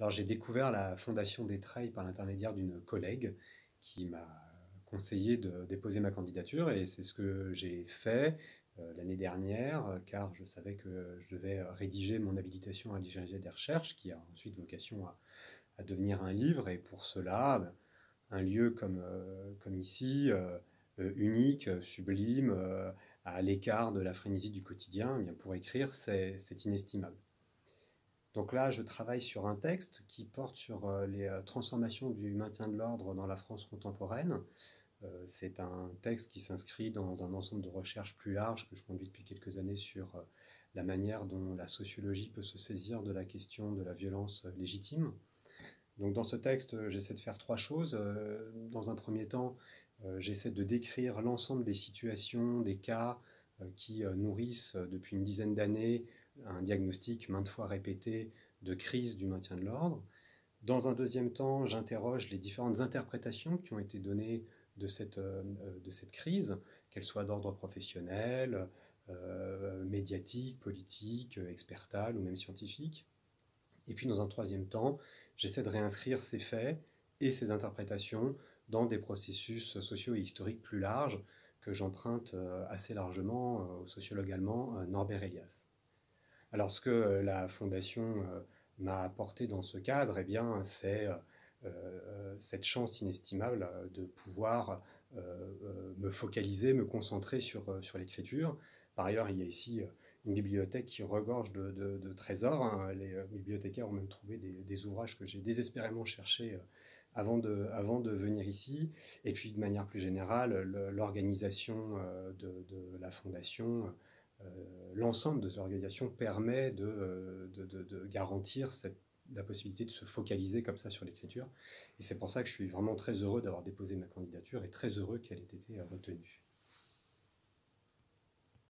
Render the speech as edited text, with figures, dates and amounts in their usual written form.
Alors j'ai découvert la Fondation d'Étreilles par l'intermédiaire d'une collègue qui m'a conseillé de déposer ma candidature et c'est ce que j'ai fait l'année dernière car je savais que je devais rédiger mon habilitation à diriger des recherches qui a ensuite vocation à devenir un livre et pour cela un lieu comme ici, unique, sublime, à l'écart de la frénésie du quotidien, eh bien pour écrire c'est inestimable. Donc là, je travaille sur un texte qui porte sur les transformations du maintien de l'ordre dans la France contemporaine. C'est un texte qui s'inscrit dans un ensemble de recherches plus larges que je conduis depuis quelques années sur la manière dont la sociologie peut se saisir de la question de la violence légitime. Donc dans ce texte, j'essaie de faire trois choses. Dans un premier temps, j'essaie de décrire l'ensemble des situations, des cas qui nourrissent depuis une dizaine d'années un diagnostic maintes fois répété de crise du maintien de l'ordre. Dans un deuxième temps, j'interroge les différentes interprétations qui ont été données de cette crise, qu'elles soient d'ordre professionnel, médiatique, politique, expertale ou même scientifique. Et puis dans un troisième temps, j'essaie de réinscrire ces faits et ces interprétations dans des processus sociaux et historiques plus larges que j'emprunte assez largement au sociologue allemand Norbert Elias. Alors ce que la Fondation m'a apporté dans ce cadre, eh bien, c'est cette chance inestimable de pouvoir me focaliser, me concentrer sur l'écriture. Par ailleurs, il y a ici une bibliothèque qui regorge de trésors, hein. Les bibliothécaires ont même trouvé des ouvrages que j'ai désespérément cherchés avant de venir ici. Et puis, de manière plus générale, l'organisation de la Fondation, l'ensemble de cette organisation permet de garantir la possibilité de se focaliser comme ça sur l'écriture. Et c'est pour ça que je suis vraiment très heureux d'avoir déposé ma candidature et très heureux qu'elle ait été retenue.